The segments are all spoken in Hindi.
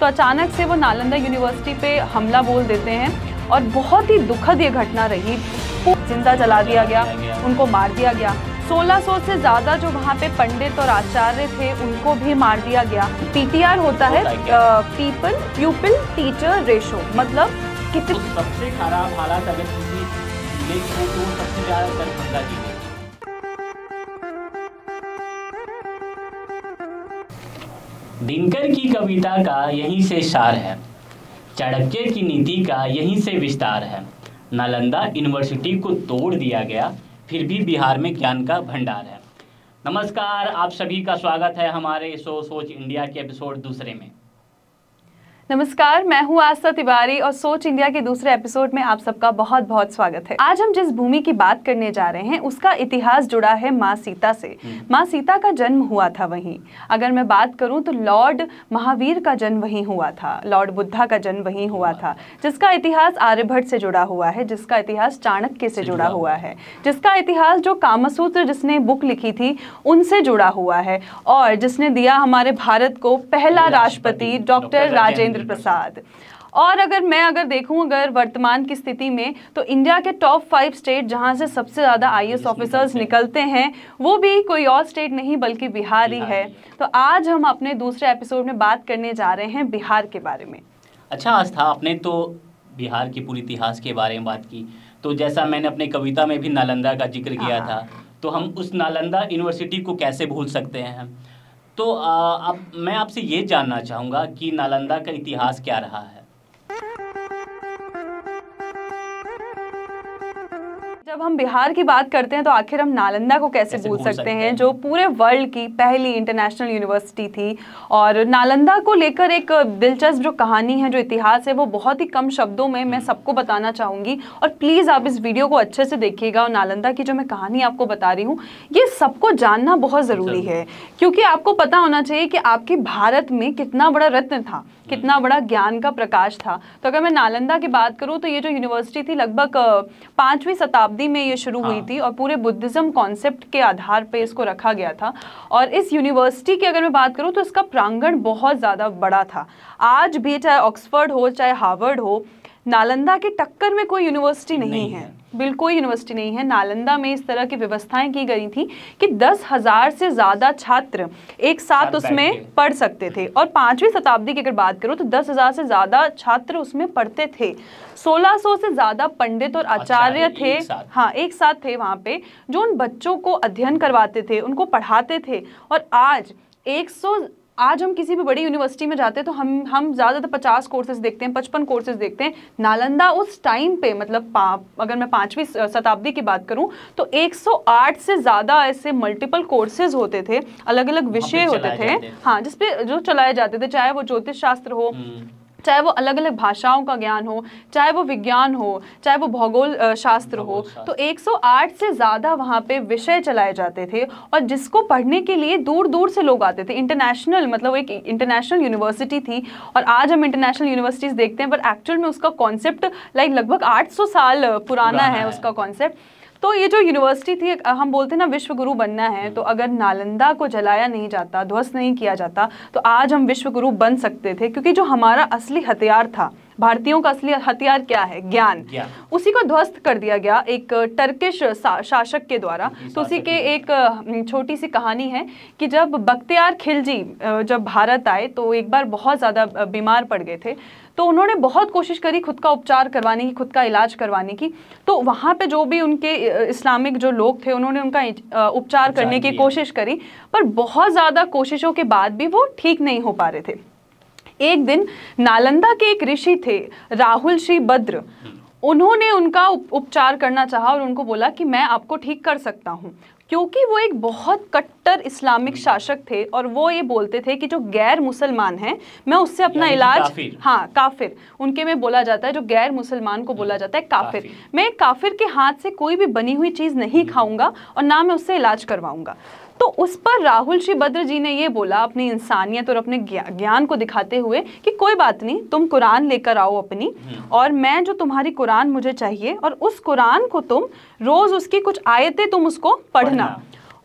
तो अचानक से वो नालंदा यूनिवर्सिटी पे हमला बोल देते हैं और बहुत ही दुखद ये घटना रही। जिंदा जला दिया गया, उनको मार दिया गया। 1600 से ज़्यादा जो वहाँ पे पंडित और आचार्य थे उनको भी मार दिया गया। PTR होता है पीपल प्यूपिल टीचर रेशो, मतलब कितनी सबसे खराब हालात अगर किसी जिले की हो तो सबसे ज़्यादा दरभंगा जिले। दिनकर की कविता का यहीं से सार है, चाणक्य की नीति का यहीं से विस्तार है। नालंदा यूनिवर्सिटी को तोड़ दिया गया, फिर भी बिहार में ज्ञान का भंडार है। नमस्कार, आप सभी का स्वागत है हमारे सोच इंडिया के एपिसोड दूसरे में। नमस्कार, मैं हूँ आस्था तिवारी और सोच इंडिया के दूसरे एपिसोड में आप सबका बहुत बहुत स्वागत है। आज हम जिस भूमि की बात करने जा रहे हैं उसका इतिहास जुड़ा है माँ सीता से। माँ सीता का जन्म हुआ था वहीं। अगर मैं बात करूं तो लॉर्ड महावीर का जन्म वहीं हुआ था, लॉर्ड बुद्धा का जन्म वहीं हुआ था, जिसका इतिहास आर्यभट्ट से जुड़ा हुआ है, जिसका इतिहास चाणक्य से जुड़ा हुआ है, जिसका इतिहास जो कामसूत्र जिसने बुक लिखी थी उनसे जुड़ा हुआ है, और जिसने दिया हमारे भारत को पहला राष्ट्रपति डॉक्टर राजेंद्र प्रसाद। और अगर देखूं वर्तमान की स्थिति में तो इंडिया के टॉप 5 स्टेट जहां से सबसे ज़्यादा IAS ऑफिसर्स निकलते हैं वो भी कोई और स्टेट नहीं बल्कि बिहार ही है। तो आज हम अपने दूसरे एपिसोड में बात करने जा रहे हैं बिहार के बारे में। अच्छा आस्था, आपने तो बिहार की पूरी इतिहास के बारे में बात की, तो जैसा मैंने अपनी कविता में भी नालंदा का जिक्र किया था, तो हम उस नालंदा यूनिवर्सिटी को कैसे भूल सकते हैं। तो अब मैं आपसे ये जानना चाहूँगा कि नालंदा का इतिहास क्या रहा है। जब हम बिहार की बात करते हैं तो आखिर हम नालंदा को कैसे भूल सकते हैं, जो पूरे वर्ल्ड की पहली इंटरनेशनल यूनिवर्सिटी थी। और नालंदा को लेकर एक दिलचस्प जो कहानी है, जो इतिहास है, वो बहुत ही कम शब्दों में मैं सबको बताना चाहूँगी। और प्लीज़ आप इस वीडियो को अच्छे से देखिएगा। और नालंदा की जो मैं कहानी आपको बता रही हूँ ये सबको जानना बहुत ज़रूरी है, क्योंकि आपको पता होना चाहिए कि आपके भारत में कितना बड़ा रत्न था, कितना बड़ा ज्ञान का प्रकाश था। तो अगर मैं नालंदा की बात करूँ तो ये जो यूनिवर्सिटी थी लगभग 5वीं शताब्दी में ये शुरू हुई थी और पूरे बुद्धिज्म कॉन्सेप्ट के आधार पे इसको रखा गया था। और इस यूनिवर्सिटी की अगर मैं बात करूँ तो इसका प्रांगण बहुत ज़्यादा बड़ा था। आज भी चाहे ऑक्सफोर्ड हो चाहे हार्वर्ड हो, नालंदा के टक्कर में कोई यूनिवर्सिटी नहीं है, बिल्कुल यूनिवर्सिटी नहीं है। नालंदा में इस तरह की व्यवस्थाएं की गई थी कि 10,000 से ज़्यादा छात्र एक साथ उसमें पढ़ सकते थे। और 5वीं शताब्दी की अगर बात करूँ तो 10,000 से ज़्यादा छात्र उसमें पढ़ते थे। 1600 से ज़्यादा पंडित और आचार्य थे, हाँ एक साथ थे वहाँ पे, जो उन बच्चों को अध्ययन करवाते थे, उनको पढ़ाते थे। और आज हम किसी भी बड़ी यूनिवर्सिटी में जाते हैं तो हम ज़्यादातर 50 कोर्सेज देखते हैं, 55 कोर्सेज देखते हैं। नालंदा उस टाइम पे मतलब अगर मैं 5वीं शताब्दी की बात करूं तो 108 से ज़्यादा ऐसे मल्टीपल कोर्सेज होते थे, अलग अलग विषय होते थे, हाँ, जिसपे जो चलाए जाते थे, चाहे वो ज्योतिष शास्त्र हो, चाहे वो अलग अलग भाषाओं का ज्ञान हो, चाहे वो विज्ञान हो, चाहे वो भूगोल शास्त्र हो। तो 108 से ज़्यादा वहाँ पे विषय चलाए जाते थे और जिसको पढ़ने के लिए दूर दूर से लोग आते थे। इंटरनेशनल, मतलब एक इंटरनेशनल यूनिवर्सिटी थी। और आज हम इंटरनेशनल यूनिवर्सिटीज़ देखते हैं, पर एक्चुअल में उसका कॉन्सेप्ट लगभग 800 साल पुराना है उसका कॉन्सेप्ट। तो ये जो यूनिवर्सिटी थी, हम बोलते हैं ना विश्व गुरु बनना है, तो अगर नालंदा को जलाया नहीं जाता, ध्वस्त नहीं किया जाता, तो आज हम विश्व गुरु बन सकते थे। क्योंकि जो हमारा असली हथियार था, भारतीयों का असली हथियार क्या है, ज्ञान, उसी को ध्वस्त कर दिया गया एक टर्किश शासक के द्वारा। तो उसी के एक छोटी सी कहानी है कि जब बख्तियार खिलजी जब भारत आए तो एक बार बहुत ज़्यादा बीमार पड़ गए थे। तो उन्होंने बहुत कोशिश करी खुद का उपचार करवाने की, खुद का इलाज करवाने की। तो वहाँ पे जो भी उनके इस्लामिक जो लोग थे उन्होंने उनका उपचार करने की कोशिश करी, पर बहुत ज़्यादा कोशिशों के बाद भी वो ठीक नहीं हो पा रहे थे। एक दिन नालंदा के एक ऋषि थे राहुल श्री भद्र, उन्होंने उनका उपचार करना चाहा और उनको बोला कि मैं आपको ठीक कर सकता हूँ, क्योंकि वो एक बहुत कट्टर इस्लामिक शासक थे और वो ये बोलते थे कि जो गैर मुसलमान हैं मैं उससे अपना इलाज, हाँ काफिर उनके में बोला जाता है, जो गैर मुसलमान को बोला जाता है काफिर, मैं काफिर के हाथ से कोई भी बनी हुई चीज़ नहीं खाऊंगा और ना मैं उससे इलाज करवाऊंगा। तो उस पर राहुल श्री भद्र जी ने ये बोला अपनी इंसानियत और अपने ज्ञान को दिखाते हुए कि कोई बात नहीं, तुम कुरान लेकर आओ अपनी, और मैं जो तुम्हारी कुरान मुझे चाहिए, और उस कुरान को तुम रोज़ उसकी कुछ आयतें तुम उसको पढ़ना।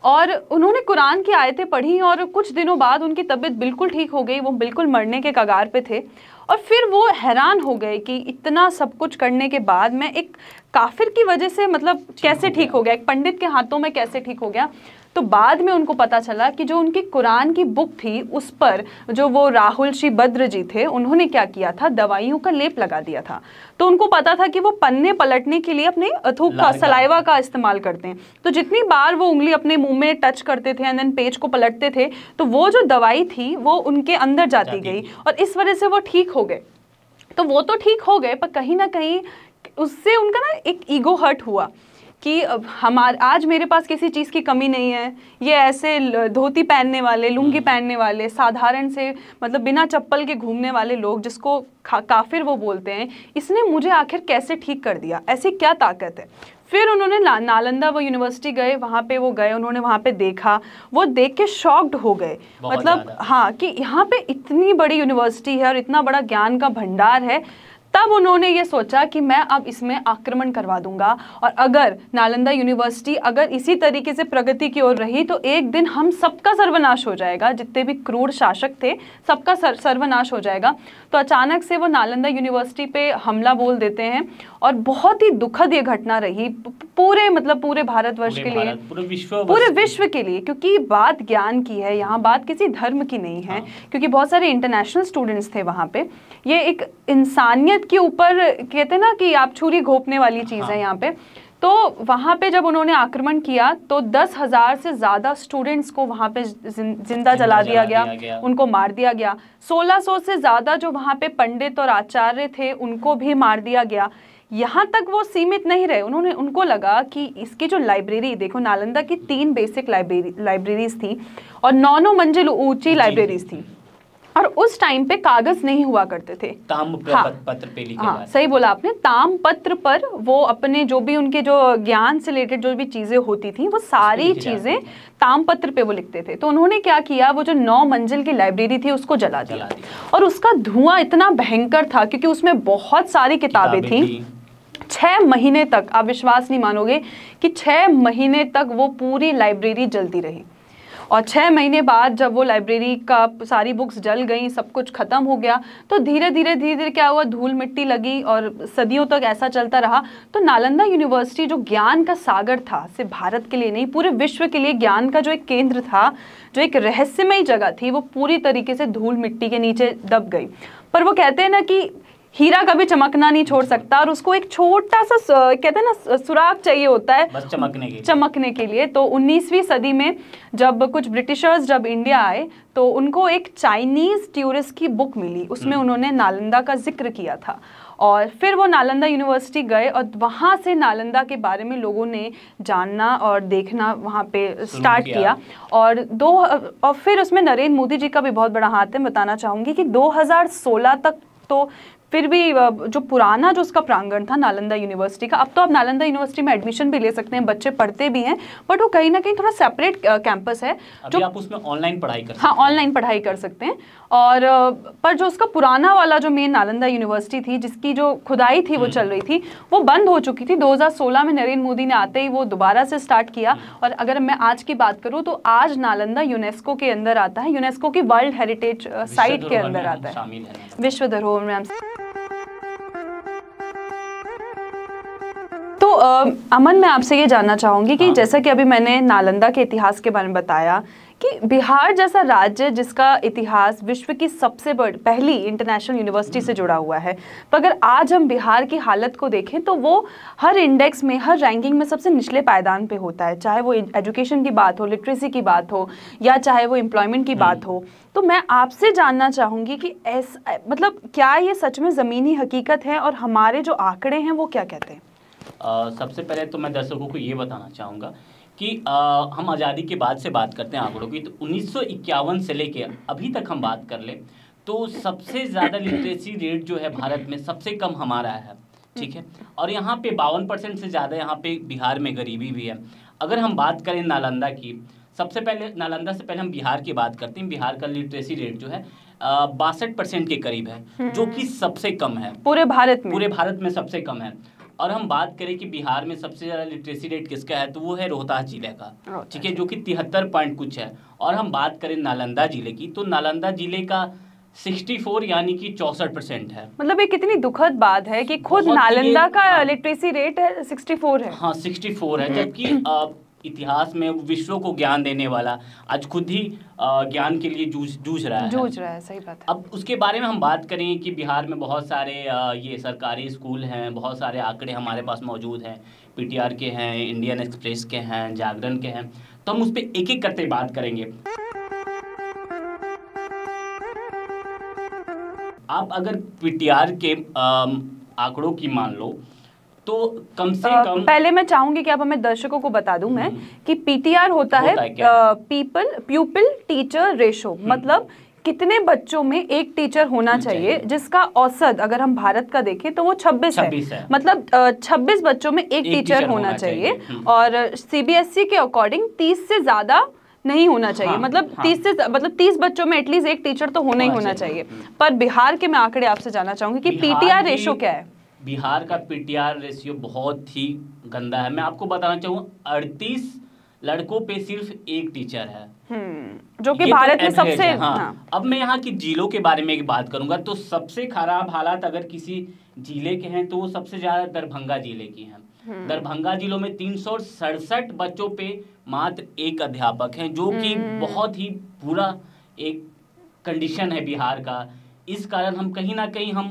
और उन्होंने कुरान की आयतें पढ़ी और कुछ दिनों बाद उनकी तबीयत बिल्कुल ठीक हो गई, वो बिल्कुल मरने के कगार पे थे। और फिर वो हैरान हो गए कि इतना सब कुछ करने के बाद मैं एक काफिर की वजह से मतलब कैसे ठीक हो गया, एक पंडित के हाथों में कैसे ठीक हो गया। तो बाद में उनको पता चला कि जो उनकी कुरान की बुक थी उस पर जो वो राहुल श्री भद्र जी थे उन्होंने क्या किया था, दवाइयों का लेप लगा दिया था। तो उनको पता था कि वो पन्ने पलटने के लिए अपने थूक का, सलाइवा का इस्तेमाल करते हैं। तो जितनी बार वो उंगली अपने मुंह में टच करते थे एंड देन पेज को पलटते थे तो वो जो दवाई थी वो उनके अंदर जाती गई और इस वजह से वो ठीक हो गए। तो वो तो ठीक हो गए पर कहीं ना कहीं उससे उनका ना एक ईगो हर्ट हुआ कि आज मेरे पास किसी चीज़ की कमी नहीं है, ये ऐसे धोती पहनने वाले, लुंगी पहनने वाले, साधारण से मतलब बिना चप्पल के घूमने वाले लोग जिसको काफिर वो बोलते हैं, इसने मुझे आखिर कैसे ठीक कर दिया, ऐसी क्या ताकत है। फिर उन्होंने नालंदा वो यूनिवर्सिटी गए, वहाँ पे वो गए, उन्होंने वहाँ पे देखा, वो देख के शॉक्ड हो गए, मतलब हाँ कि यहाँ पे इतनी बड़ी यूनिवर्सिटी है और इतना बड़ा ज्ञान का भंडार है। तब उन्होंने ये सोचा कि मैं अब इसमें आक्रमण करवा दूंगा और अगर नालंदा यूनिवर्सिटी अगर इसी तरीके से प्रगति की ओर रही तो एक दिन हम सबका सर्वनाश हो जाएगा, जितने भी क्रूर शासक थे सबका सर्वनाश हो जाएगा। तो अचानक से वो नालंदा यूनिवर्सिटी पे हमला बोल देते हैं और बहुत ही दुखद ये घटना रही पूरे भारतवर्ष के लिए, पूरे विश्व के लिए, क्योंकि बात ज्ञान की है यहाँ, बात किसी धर्म की नहीं है। क्योंकि बहुत सारे इंटरनेशनल स्टूडेंट्स थे वहाँ पे। ये एक इंसानियत के ऊपर कहते हैं ना कि आप छुरी घोंपने वाली चीज़ है यहाँ पे। तो वहाँ पे जब उन्होंने आक्रमण किया तो 10,000 से ज़्यादा स्टूडेंट्स को वहाँ पे जिंदा जला दिया गया, उनको मार दिया गया। 1600 से ज़्यादा जो वहाँ पे पंडित और आचार्य थे उनको भी मार दिया गया। यहाँ तक वो सीमित नहीं रहे, उनको लगा कि इसकी जो लाइब्रेरी, देखो नालंदा की 3 बेसिक लाइब्रेरीज थी और 9 मंजिल ऊंची लाइब्रेरीज थी और उस टाइम पे कागज नहीं हुआ करते थे, पत्र पे लिखे जाते। सही बोला आपने, ताम पत्र पर वो अपने जो भी उनके जो ज्ञान से रिलेटेड जो भी चीजें होती थी वो सारी चीजें ताम पत्र पे वो लिखते थे। तो उन्होंने क्या किया, वो जो 9 मंजिल की लाइब्रेरी थी उसको जला दिया और उसका धुआं इतना भयंकर था क्योंकि उसमें बहुत सारी किताबें थी। 6 महीने तक, आप विश्वास नहीं मानोगे कि 6 महीने तक वो पूरी लाइब्रेरी जलती रही। और 6 महीने बाद जब वो लाइब्रेरी का सारी बुक्स जल गई, सब कुछ खत्म हो गया, तो धीरे धीरे क्या हुआ, धूल मिट्टी लगी और सदियों तक ऐसा चलता रहा। तो नालंदा यूनिवर्सिटी जो ज्ञान का सागर था, सिर्फ भारत के लिए नहीं पूरे विश्व के लिए ज्ञान का जो एक केंद्र था, जो एक रहस्यमयी जगह थी, वो पूरी तरीके से धूल मिट्टी के नीचे दब गई। पर वो कहते हैं ना कि हीरा कभी चमकना नहीं छोड़ सकता और उसको एक छोटा सा कहते हैं ना सुराग चाहिए होता है बस चमकने के लिए। तो 19वीं सदी में जब कुछ ब्रिटिशर्स जब इंडिया आए तो उनको एक चाइनीज टूरिस्ट की बुक मिली, उसमें उन्होंने नालंदा का जिक्र किया था और फिर वो नालंदा यूनिवर्सिटी गए और वहाँ से नालंदा के बारे में लोगों ने जानना और देखना वहाँ पे स्टार्ट किया। और फिर उसमें नरेंद्र मोदी जी का भी बहुत बड़ा हाथ है। बताना चाहूँगी कि 2016 तक तो फिर भी जो पुराना जो उसका प्रांगण था नालंदा यूनिवर्सिटी का, अब तो आप नालंदा यूनिवर्सिटी में एडमिशन भी ले सकते हैं, बच्चे पढ़ते भी हैं, बट वो कहीं ना कहीं थोड़ा सेपरेट कैंपस है जो आप उसमें ऑनलाइन पढ़ाई कर सकते हैं। हाँ, ऑनलाइन पढ़ाई कर सकते हैं। और पर जो उसका पुराना वाला जो मेन नालंदा यूनिवर्सिटी थी जिसकी जो खुदाई थी वो चल रही थी, वो बंद हो चुकी थी। 2016 में नरेंद्र मोदी ने आते ही वो दोबारा से स्टार्ट किया। और अगर मैं आज की बात करूँ तो आज नालंदा यूनेस्को के अंदर आता है, यूनेस्को की वर्ल्ड हेरिटेज साइट के अंदर आता है, विश्व धरोहर में। तो अमन, मैं आपसे ये जानना चाहूँगी कि जैसा कि अभी मैंने नालंदा के इतिहास के बारे में बताया कि बिहार जैसा राज्य जिसका इतिहास विश्व की सबसे बड़ी पहली इंटरनेशनल यूनिवर्सिटी से जुड़ा हुआ है, पर अगर आज हम बिहार की हालत को देखें तो वो हर इंडेक्स में, हर रैंकिंग में सबसे निचले पायदान पे होता है, चाहे वो एजुकेशन की बात हो, लिटरेसी की बात हो, या चाहे वो एम्प्लॉयमेंट की बात हो। तो मैं आपसे जानना चाहूँगी कि मतलब क्या ये सच में ज़मीनी हकीकत है और हमारे जो आंकड़े हैं वो क्या कहते हैं? सबसे पहले तो मैं दर्शकों को ये बताना चाहूँगा कि हम आज़ादी के बाद से बात करते हैं आंकड़ों की, तो 1951 से लेके अभी तक हम बात कर ले तो सबसे ज़्यादा लिटरेसी रेट जो है भारत में सबसे कम हमारा है, ठीक है। और यहाँ पे 52% से ज़्यादा यहाँ पे बिहार में गरीबी भी है। अगर हम बात करें नालंदा की, सबसे पहले नालंदा से पहले हम बिहार की बात करते हैं। बिहार का लिटरेसी रेट जो है 62% के करीब है, जो कि सबसे कम है पूरे भारत में सबसे कम है। और हम बात करें कि बिहार में सबसे ज़्यादा लिटरेसी रेट किसका है, तो वो है रोहतास जिले का, ठीक है, जो कि 73 पॉइंट कुछ है। और हम बात करें नालंदा जिले की, तो नालंदा जिले का 64 यानी कि 64% है। मतलब ये कितनी दुखद बात है कि खुद नालंदा का लिटरेसी रेट है 64 है। हाँ 64 है, जबकि इतिहास में विश्व को ज्ञान देने वाला आज खुद ही ज्ञान के लिए जूझ रहा है। सही बात है। अब उसके बारे में हम बात करें कि बिहार में बहुत सारे ये सरकारी स्कूल हैं, बहुत सारे आंकड़े हमारे पास मौजूद हैं, पीटीआर के हैं, इंडियन एक्सप्रेस के हैं, जागरण के हैं, तो हम उस पर एक एक करते बात करेंगे। आप अगर पीटीआर के आंकड़ों की मान लो तो कम से कम पहले मैं चाहूंगी कि आप हमें दर्शकों को बता दूं मैं कि पीटीआर होता है प्यूपिल टीचर रेशो, मतलब कितने बच्चों में एक टीचर होना चाहिए, जिसका औसत अगर हम भारत का देखें तो वो 26 है। मतलब 26 बच्चों में एक टीचर होना चाहिए। और सीबीएसई के अकॉर्डिंग 30 से ज्यादा नहीं होना चाहिए। मतलब 30 बच्चों में एटलीस्ट एक टीचर तो होना ही होना चाहिए। पर बिहार के मैं आंकड़े आपसे जानना चाहूंगी कि पीटीआर रेशो क्या है। बिहार का पीटीआर रेशियो बहुत ही गंदा है। मैं आपको बताना चाहूँगा 38 लड़कों पे सिर्फ एक टीचर है, जो कि भारत में सबसे हाँ। अब मैं यहाँ की जिलों के बारे में एक बात करूंगा, तो सबसे खराब हालात अगर किसी जिले के हैं तो वो सबसे ज्यादा दरभंगा जिले की हैं। दरभंगा जिलों में 367 बच्चों पे मात्र एक अध्यापक हैं, जो कि बहुत ही बुरा एक कंडीशन है बिहार का। इस कारण हम कहीं ना कहीं हम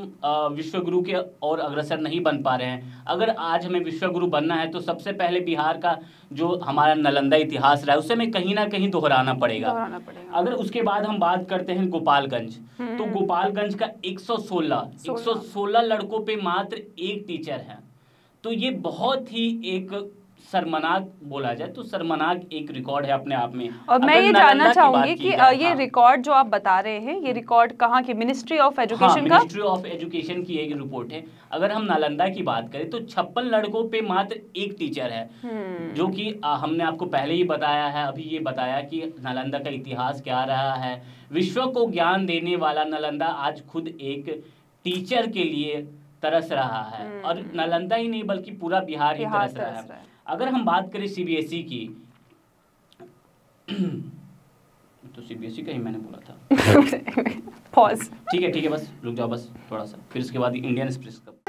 विश्वगुरु के और अग्रसर नहीं बन पा रहे हैं। अगर आज हमें विश्वगुरु बनना है तो सबसे पहले बिहार का जो हमारा नालंदा इतिहास रहा है उसे हमें कहीं ना कहीं दोहराना पड़ेगा। अगर उसके बाद हम बात करते हैं गोपालगंज, तो गोपालगंज का 116 लड़कों पे मात्र एक टीचर है। तो ये बहुत ही एक शर्मनाक बोला जाए तो शर्मनाक एक रिकॉर्ड है अपने आप में। और मैं ये जानना चाहूंगी कि ये रिकॉर्ड जो आप बता रहे हैं, ये रिकॉर्ड कहाँ की, मिनिस्ट्री ऑफ एजुकेशन का? मिनिस्ट्री ऑफ एजुकेशन की एक रिपोर्ट है। अगर हम नालंदा की बात करें तो 56 लड़कों पे मात्र एक टीचर है, जो कि हमने आपको पहले ही बताया है, अभी ये बताया कि नालंदा का इतिहास क्या रहा है। विश्व को ज्ञान देने वाला नालंदा आज खुद एक टीचर के लिए तरस रहा है। और नालंदा ही नहीं बल्कि पूरा बिहार ही तरस रहा है। अगर हम बात करें सीबीएसई की, तो सीबीएसई का ही मैंने बोला था। पॉज। ठीक है बस रुक जाओ, बस थोड़ा सा, फिर उसके बाद इंडियन एक्सप्रेस का